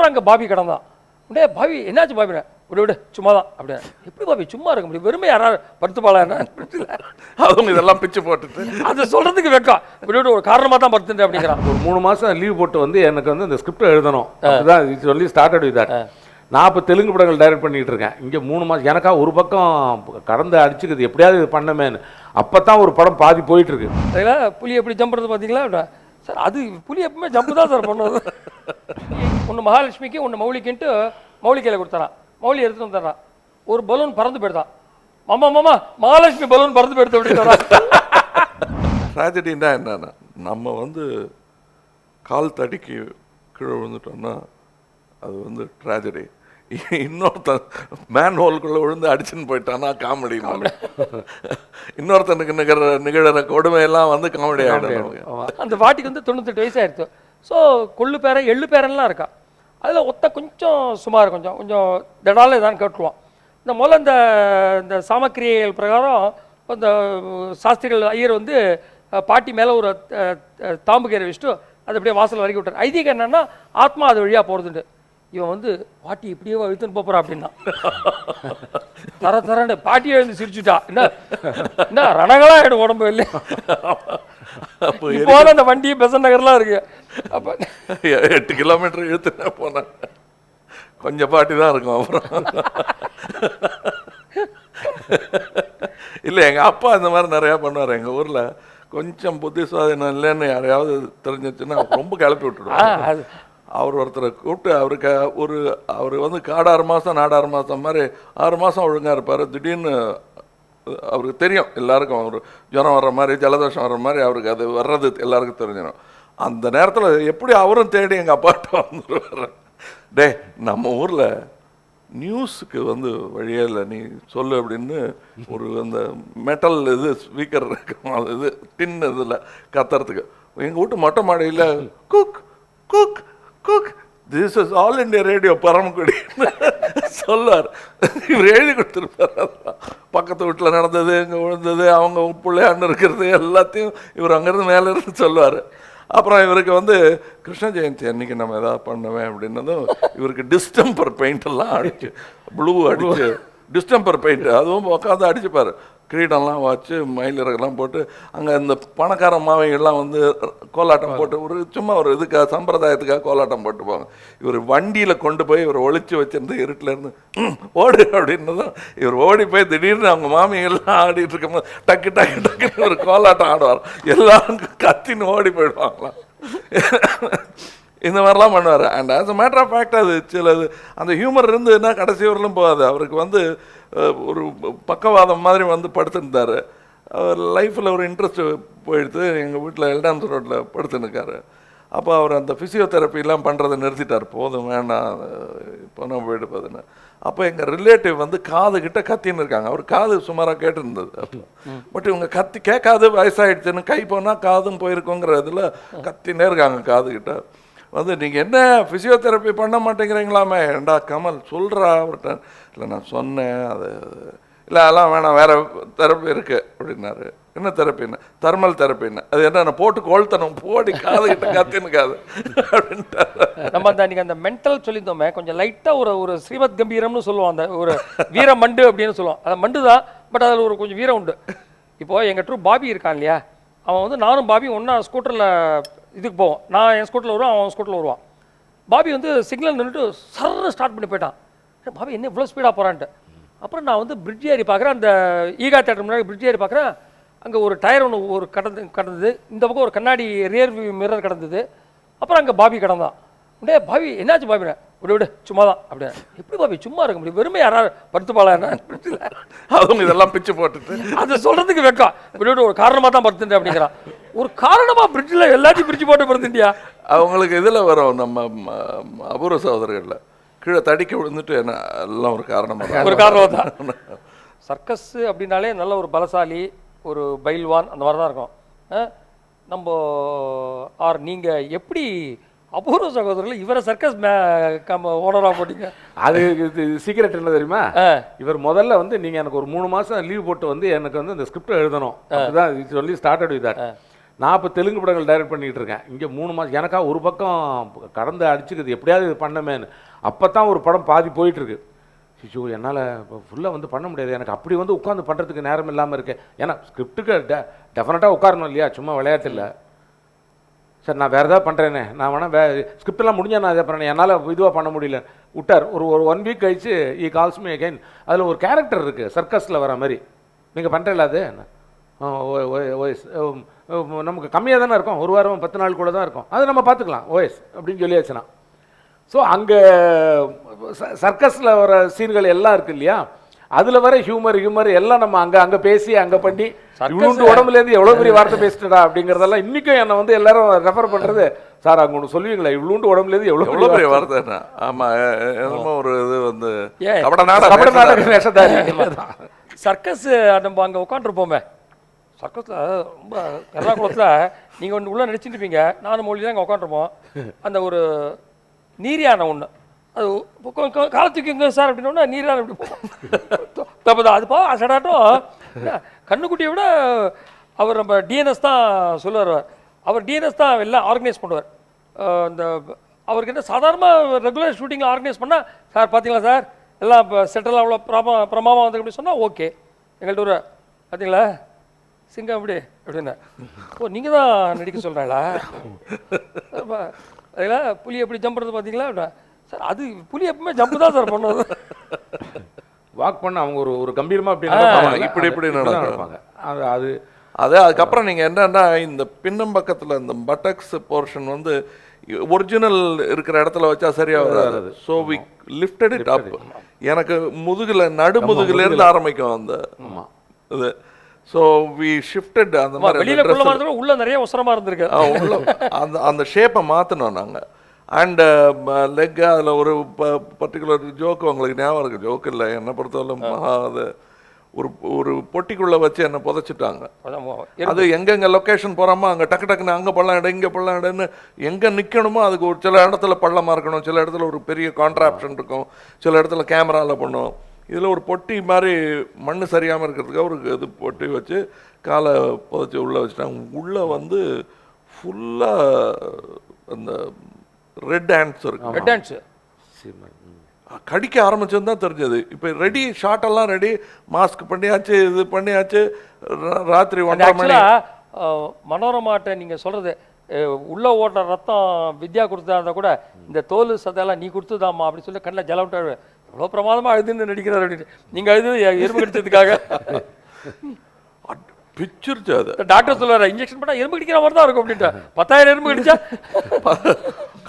அப்புறம் அங்கே பாபி கிடந்தான். உடனே பாபி என்னாச்சு பாபின விட விட சும்மா தான் அப்படின்னா. எப்படி பாபி சும்மா இருக்க முடியும், வெறுமை யாராவது படுத்துப்பாளா என்ன? அவங்க இதெல்லாம் பிச்சு போட்டுட்டு அதை சொல்கிறதுக்கு வைக்கம் விட விட ஒரு காரணமாக தான் படுத்துட்டேன் அப்படிங்கிறான். ஒரு 3 மாதம் லீவ் போட்டு வந்து எனக்கு வந்து இந்த ஸ்கிரிப்ட் எழுதணும் அதுதான் சொல்லி ஸ்டார்டட் வித் தட். நான் இப்போ தெலுங்கு படங்கள் டைரக்ட் பண்ணிகிட்டு இருக்கேன். இங்கே 3 மாதம் எனக்கா ஒரு பக்கம் கடந்து அடிச்சுக்குது எப்படியாவது இது பண்ணமேன்னு. அப்போ தான் ஒரு படம் பாதி போயிட்டுருக்கு. அதில் புலி எப்படி ஜம்ப் பண்ணுறது பார்த்தீங்களா சார்? அது புலி எப்பவுமே ஜம்ப் தான் சார் பண்ணுறது. ஒன்று மகாலட்சுமிக்கு ஒன்று மௌலிக்குன்ட்டு மௌலி கையில் கொடுத்தாரான். மௌலி எடுத்துட்டு வந்துடுறான். ஒரு பலூன் பறந்து போயிடுதான். மாமா மாமா மகாலட்சுமி பலூன் பறந்து போயிடுது அப்படின்னு. ட்ராஜடின்னா என்னன்னா, நம்ம வந்து கால் தடிக்கு கீழே விழுந்துட்டோம்னா அது வந்து ட்ராஜடி. இன்னொருத்தன் மேன் ஹோல்குள்ளே விழுந்து அடிச்சுன்னு போயிட்டான்னா காமெடி. இன்னொருத்தனுக்கு நிகழற கொடுமையெல்லாம் வந்து காமெடி ஆகிடும். அந்த பாட்டிக்கு வந்து 98 வயசாயிருச்சு. ஸோ கொள்ளு பேரன் எள்ளு பேரன்லாம் இருக்கா. அதில் ஒத்த கொஞ்சம் சுமார் கொஞ்சம் கொஞ்சம் திடால இதான் கேட்டுருவான். இந்த முதல்ல இந்த சாமக்கிரியைகள் பிரகாரம் இந்த சாஸ்திரிகள் ஐயர் வந்து பாட்டி மேலே ஒரு தாம்பு கீரை வச்சுட்டு அதை அப்படியே வாசல் வரைக்கும் விட்டார். ஐதீகம் என்னன்னா ஆத்மா அது வழியாக போகிறதுண்டு. இவன் வந்து பாட்டி இப்படியே இழுத்துன்னு போகிறா அப்படின்னா தரண்டு பாட்டியை எழுந்து சிரிச்சுட்டா. என்ன ரணங்களா ஆகிடும் உடம்பு இல்லை. இப்போ அந்த வண்டி பெசன் நகர்லாம் இருக்கு. அப்போ 8 கிலோமீட்டர் இழுத்துட்டே போனேன். கொஞ்சம் பாட்டி தான் இருக்கும். அப்புறம் இல்லை, எங்கள் அப்பா இந்த மாதிரி நிறையா பண்ணுவார். எங்கள் ஊரில் கொஞ்சம் புத்தி சுவாதீனம் இல்லைன்னு யாரையாவது தெரிஞ்சிச்சுன்னா ரொம்ப கிளப்பி விட்டுடுவார். அவர் ஒருத்தரை கூப்பிட்டு அவர் வந்து காடு 6 மாதம் நாடு 6 மாதம் மாதிரி 6 மாதம் ஒழுங்காக இருப்பார். திடீர்னு அவருக்கு தெரியும் எல்லாருக்கும் அவர் ஜுரம் வர்ற மாதிரி ஜலதோஷம் வர்ற மாதிரி அவருக்கு அது வர்றது எல்லாருக்கும் தெரிஞ்சிடும். அந்த நேரத்தில் எப்படி அவரும் தேடி எங்கள் அப்பாட்ட வந்துடுவார். டே நம்ம ஊரில் நியூஸுக்கு வந்து வழியே இல்லை, நீ சொல்லு அப்படின்னு ஒரு அந்த மெட்டல் இது ஸ்பீக்கர் இருக்கும், அது இது டின் இதில் கத்துறதுக்கு. எங்கள் வீட்டு மொட்டை மாடியில் cook cook cook this is all India radio Paramakudi சொல்லுவார். இவர் எழுதி கொடுத்துருப்பார். பக்கத்து வீட்டில் நடந்தது, இங்கே விழுந்தது, அவங்க பிள்ளையாண்டு இருக்கிறது எல்லாத்தையும் இவர் அங்கேருந்து மேலே இருந்து சொல்லுவார். அப்புறம் இவருக்கு வந்து கிருஷ்ண ஜெயந்தி அன்றைக்கி நம்ம எதாவது பண்ணுவேன் அப்படின்னதும் இவருக்கு டிஸ்டம்பர் பெயிண்டெல்லாம் அடிச்சு ப்ளூ அடிச்சு டிஸ்டம்பர் பெயிண்ட் அதுவும் உட்காந்து அடிச்சுப்பார். கிரீடம்லாம் வச்சு மயிலிறகெல்லாம் போட்டு அங்கே இந்த பணக்கார மாவைகள்லாம் வந்து கோலாட்டம் போட்டு ஒரு சும்மா ஒரு இதுக்காக சம்பிரதாயத்துக்காக கோலாட்டம் போட்டுப்பாங்க. இவர் வண்டியில் கொண்டு போய் இவர் ஒழிச்சு வச்சிருந்து இருட்டிலேருந்து ஓடு அப்படின்னதும் இவர் ஓடி போய் திடீர்னு அவங்க மாமிகள்லாம் ஆடிட்டு இருக்கும்போது டக்கு டக்கு டக்குன்னு ஒரு கோலாட்டம் ஆடுவார். எல்லாரும் கத்தின்னு ஓடி போயிடுவாங்களாம். இந்த மாதிரிலாம் பண்ணுவார். And as a matter of fact அது சிலது அந்த ஹியூமர் இருந்ததுன்னா கடைசி வரலும் போகாது. அவருக்கு வந்து ஒரு பக்கவாதம் மாதிரி வந்து படுத்துருந்தார். அவர் லைஃப்பில் ஒரு இன்ட்ரெஸ்ட் போயிடுத்து. எங்கள் வீட்டில் எல்டான்ஸ் ரோட்டில் படுத்துன்னுக்காரு. அப்போ அவர் அந்த ஃபிசியோதெரப்பிலாம் பண்ணுறதை நிறுத்திட்டார். போதும் வேணாம் இப்போ நான் போயிடுப்பதுன்னு. அப்போ எங்கள் ரிலேட்டிவ் வந்து காது கிட்ட கத்தின்னு இருக்காங்க. அவர் காது சுமாராக கேட்டுருந்தது. அப்போ பட் இவங்க கத்தி கேட்காது, வயசாகிடுச்சுன்னு கை போனால் காதும் போயிருக்கோங்கிற இதில் கத்தினே இருக்காங்க காது கிட்ட. வந்து நீங்கள் என்ன ஃபிசியோதெரப்பி பண்ண மாட்டேங்கிறீங்களாமே? ஏண்டா கமல் சொல்கிறா அவர்கிட்ட. இல்லை நான் சொன்னேன், அது இல்லை அதெல்லாம் வேணாம், வேறு தெரப்பி இருக்குது அப்படின்னாரு. என்ன தெரப்பின்னு? தெர்மல் தெரப்பின்னு. அது என்ன போட்டு கொளுத்தணும் போடி காது கிட்ட கத்தினுக்காது அப்படின்ட்டார். நம்ம அந்த அன்றைக்கி அந்த மென்டல் சொல்லியிருந்தோமே கொஞ்சம் லைட்டாக ஒரு ஸ்ரீமத் கம்பீரம்னு சொல்லுவோம். அந்த ஒரு வீர மண்டு அப்படின்னு சொல்லுவோம். அது மண்டு தான், பட் அதில் ஒரு கொஞ்சம் வீரம் உண்டு. இப்போது எங்கள் ட்ரூப் பாபி இருக்கான் இல்லையா, அவன் வந்து நானும் பாபி ஒன்றா ஸ்கூட்டரில் இதுக்கு போவோம். நான் என் ஸ்கூட்டரில் வருவான், அவன் ஸ்கூட்டரில் வருவான். பாபி வந்து சிக்னல் நின்றுட்டு சர்ன்னு ஸ்டார்ட் பண்ணி போயிட்டான். பாபி என்ன இவ்வளோ ஸ்பீடாக போகிறான்ட்டு. அப்புறம் நான் வந்து பிரிட்ஜ் ஏறி பார்க்குறேன். அந்த ஈகா தேட்டர் முன்னாடி பிரிட்ஜ் ஏறி பார்க்குறேன். அங்கே ஒரு டயர் ஒன்று ஒரு கடந்தது. இந்த பக்கம் ஒரு கண்ணாடி ரியர் வியூ மிரர் கடந்தது. அப்புறம் அங்கே பாபி கடந்தான். உடனே பாபி என்னாச்சு பாபின விட விட சும்மா தான் அப்படின்னா. எப்படி பாபி சும்மா இருக்க முடியும், வெறுமை யாராவது படுத்துப்பாளா என்ன? அவங்க இதெல்லாம் பிச்சு போட்டுட்டு அதை சொல்கிறதுக்கு வைக்கம் விட விட ஒரு காரணமாக தான் படுத்துட்டேன் அப்படிங்கிறான். ஒரு காரணமாக பிரிட்ஜில் எல்லாத்தையும் பிரிச்சு போட்டு படுத்துட்டியா? அவங்களுக்கு இதில் வரும் நம்ம அபூர்வ சகோதரர்களில் கீழே தடிக்க விழுந்துட்டு என்ன எல்லாம் ஒரு காரணமாக ஒரு காரணமாக தான். சர்க்கஸ் அப்படின்னாலே நல்ல ஒரு பலசாலி, ஒரு பைல்வான் அந்த மாதிரி தான் இருக்கும். நம்ம நீங்கள் எப்படி அபூர்வ சகோதரர்கள் இவரை சர்க்கஸ் ஓனராக போட்டீங்க? அது சீக்கிரட் என்ன தெரியுமா? இவர் முதல்ல வந்து நீங்கள் எனக்கு ஒரு 3 மாதம் லீவ் போட்டு வந்து எனக்கு வந்து இந்த ஸ்கிரிப்ட் எழுதணும் அதுதான் சொல்லி ஸ்டார்டட் வித் தட். நான் இப்போ தெலுங்கு படங்கள் டைரக்ட் பண்ணிகிட்டு இருக்கேன். இங்கே 3 மாதம் எனக்கா ஒரு பக்கம் கடந்து அடிச்சுக்குது, எப்படியாவது இது பண்ணமேன்னு. அப்போ தான் ஒரு படம் பாதி போயிட்டுருக்கு. ஐயோ என்னால் இப்போ ஃபுல்லாக வந்து பண்ண முடியாது, எனக்கு அப்படி வந்து உட்காந்து பண்ணுறதுக்கு நேரம் இல்லாமல் இருக்கேன். ஏன்னா ஸ்கிரிப்டுக்கு டெஃபினட்டாக உட்காரணும் இல்லையா, சும்மா விளையாட்டு இல்லை. சார் நான் வேறு ஏதாவது பண்ணுறேனே, நான் வேணால் ஸ்கிரிப்டெல்லாம் முடிஞ்சால் நான் இதை பண்ணேன், என்னால் இதுவாக பண்ண முடியல விட்டார். ஒரு 1 வீக் கழிச்சு ஈ கால்ஸ் மீ அகைன். அதில் ஒரு கேரக்டர் இருக்குது சர்க்கஸில் வர மாதிரி, நீங்கள் பண்ணுறீங்களா அது? நமக்கு கம்மியாக தானே இருக்கும், 1 வாரம் 10 நாள் கூட தான் இருக்கும், அது நம்ம பார்த்துக்கலாம் ஓஎஸ் அப்படின்னு சொல்லியாச்சுன்னா. ஸோ அங்கே சர்க்கஸில் வர சீன்கள் எல்லாம் இருக்குது இல்லையா, அதில் வர ஹியூமர் எல்லாம் நம்ம அங்கே பேசி அங்கே பண்ணி இவ்வளோ உடம்புலேருந்து எவ்வளோ பெரிய வார்த்தை பேசிட்டா அப்படிங்கிறதெல்லாம் இன்றைக்கும் என்னை வந்து எல்லாரும் ரெஃபர் பண்ணுறது. சார் அங்கே ஒன்று சொல்லுவீங்களா, இவ்வளோண்டு உடம்புலேருந்து எவ்வளோ பெரிய வார்த்தை. ஆமாம், என்னமோ ஒரு இது வந்து சர்க்கஸ் நம்ம அங்கே உட்காந்துருப்போமே, சர்க்கஸில் ரொம்ப எர்ணாகுளத்தில் நீங்கள் ஒன்று உள்ளே நடிச்சுட்டு நானும் மொழி தான் அங்கே உட்காந்துருப்போம். அந்த ஒரு நீரியான ஒன்று அது காலத்துக்குங்க சார் அப்படின்னா நீரியான எப்படி போகும் அது போ சடாட்டும். கண்ணுக்குட்டியை விட அவர் நம்ம டிஎன்எஸ் தான் சொல்லுவார், அவர் டிஎன்எஸ் தான் எல்லாம் ஆர்கனைஸ் பண்ணுவார். இந்த அவருக்கு என்ன சாதாரணமாக ரெகுலர் ஷூட்டிங்கில் ஆர்கனைஸ் பண்ணால், சார் பார்த்தீங்களா சார் எல்லாம் இப்போ செட்டில் அவ்வளோ பிரமாமா வந்து அப்படி சொன்னால் ஓகே, எங்கள்கிட்ட ஒரு பார்த்தீங்களா சிங்கம் எப்படி அப்படின்னா, ஓ நீங்கள் தான் நடிக்க சொல்கிறாங்களா, அதில் புலி எப்படி ஜம்ப் பண்ணுறது பார்த்தீங்களா சார், அது புலி எப்பவுமே ஜம்ப் தான் சார் பண்ணுவது. வாக் பண்ண அவங்க ஒரு கம்பீரமாக அப்படி இப்படி நடப்பாங்க. அது அதுக்கப்புறம் நீங்கள் என்னன்னா இந்த பின்னம் பக்கத்தில் இந்த பட்டக்ஸ் போர்ஷன் வந்து ஒரிஜினல் இருக்கிற இடத்துல வச்சா சரியா வராது. So we lifted it up. எனக்கு நடுமுதுகுலேருந்து ஆரம்பிக்கும் அந்த இது. ஸோ வி ஷிஃப்டட் அந்த மாதிரி வெளியில உள்ள நிறைய உசரமா இருந்திருக்கு, அந்த ஷேப்பை மாற்றினோம் நாங்கள். அண்ட் லெக் அதில் ஒரு பர்டிகுலர் ஜோக்கு உங்களுக்கு ஞாபகம் இருக்குது, ஜோக்கு இல்லை என்னை பொறுத்தவரை அது ஒரு பொட்டிக்குள்ளே வச்சு என்னை புதைச்சிட்டாங்க. அது எங்கெங்கே லொக்கேஷன் போகிறோமோ அங்கே டக்குன்னு அங்கே பள்ளம் இடம் இங்கே பள்ளம் இடம்னு எங்கே நிற்கணுமோ அதுக்கு ஒரு சில இடத்துல பள்ளமாக இருக்கணும், சில இடத்துல ஒரு பெரிய கான்ட்ராப்ஷன் இருக்கும், சில இடத்துல கேமராவில் பண்ணுவோம். இதில் ஒரு பொட்டி மாதிரி மண் சரியாமல் இருக்கிறதுக்காக ஒரு இது பொட்டி வச்சு காலை புதைச்சி உள்ளே வச்சுட்டாங்க. உள்ளே வந்து ஃபுல்லாக அந்த ரெட் ஹேண்ட்ஸ் இருக்கு, ரெட் ஹேண்ட்ஸ் கடிக்க ஆரம்பிச்சது தான் தெரிஞ்சது. இப்போ ரெடி ஷார்ட்டெல்லாம் ரெடி, மாஸ்க் பண்ணியாச்சு, இது பண்ணியாச்சு. ராத்திரி 1:30 மணி. மனோரமாட்ட நீங்கள் சொல்கிறது உள்ளே ஓடுற ரத்தம் வித்யா கொடுத்தா இருந்தால் கூட இந்த தோல் சதையெல்லாம் நீ கொடுத்துதாம்மா அப்படின்னு சொல்லி கண்ணில் ஜலம் விட்டாரு. எவ்வளோ பிரமாதமாக அழுதுன்னு நடிக்கிறார் அப்படின்னு. நீங்கள் அழுது எறும்பு கடிச்சதுக்காக பிச்சிருச்சு. அது டாக்டர் சொல்லுவார், இன்ஜெக்ஷன் பண்ணால் எறும்பு கடிக்கிற மாதிரி தான் இருக்கும் அப்படின்ட்டு. 10,000 எறும்பு கடிச்சா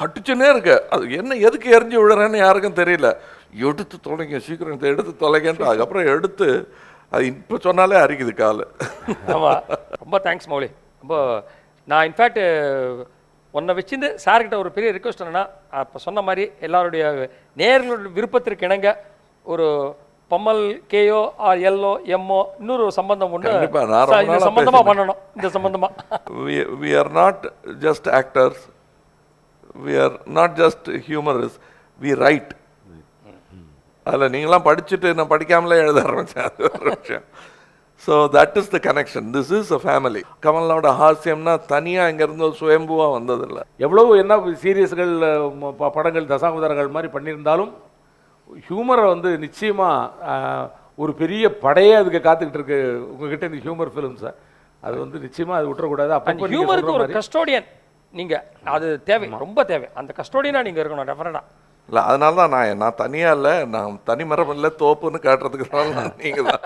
கட்டுச்சுன்னே இருக்கு. அது என்ன எதுக்கு எரிஞ்சு விடுறேன்னு யாருக்கும் தெரியல. எடுத்து தொலைங்க, சீக்கிரம் எடுத்து தொலைங்கன்ட்டு அதுக்கப்புறம் எடுத்து அது இப்போ சொன்னாலே அரிக்குது கால். ஆமாம், ரொம்ப தேங்க்ஸ் மௌலி. ரொம்ப நான் இன்ஃபேக்ட் உன்னை வச்சுருந்து சார்கிட்ட ஒரு பெரிய ரிக்வெஸ்ட் என்னன்னா, அப்போ சொன்ன மாதிரி எல்லாருடைய நேர்களுடைய விருப்பத்திற்கு இணங்க ஒரு பம்மல் கேயோ ஆர் எல்லோ எம்மோ இன்னொரு சம்பந்தம் உண்டு, இந்த சம்பந்தமாக பண்ணணும். இந்த சம்பந்தமாக we are not just actors, we are not just humorous, we write. அதில் நீங்களாம் படிச்சுட்டு நான் படிக்காமலே எழுத ஆரம்பித்தேன். So that is the connection. This is a family. கமல்னாவோட ஹாஸ்யம்னா தனியாக இங்கேருந்து சுயம்புவாக வந்ததில்லை. எவ்வளவு என்ன சீரியஸ்கள் படங்கள் தசாவதாரங்கள் மாதிரி பண்ணியிருந்தாலும் ஹியூமரை வந்து நிச்சயமாக ஒரு பெரிய படையே அதுக்கு காத்துக்கிட்டு இருக்கு உங்ககிட்ட இந்த ஹியூமர் ஃபிலிம்ஸை. அது வந்து நிச்சயமாக அது விட்டுறக்கூடாது. அப்போ ஹியூமருக்கு ஒரு கஸ்டோடியன் நீங்கள், அது தேவை, ரொம்ப தேவை. அந்த கஸ்டோடியனாக நீங்கள் இருக்கணும் டெஃபினட்டாக. இல்லை, அதனால தான் நான் தனியாக இல்லை, நான் தனி மரம் இல்லை தோப்புன்னு காட்டுறதுக்கு நீங்கள் தான்.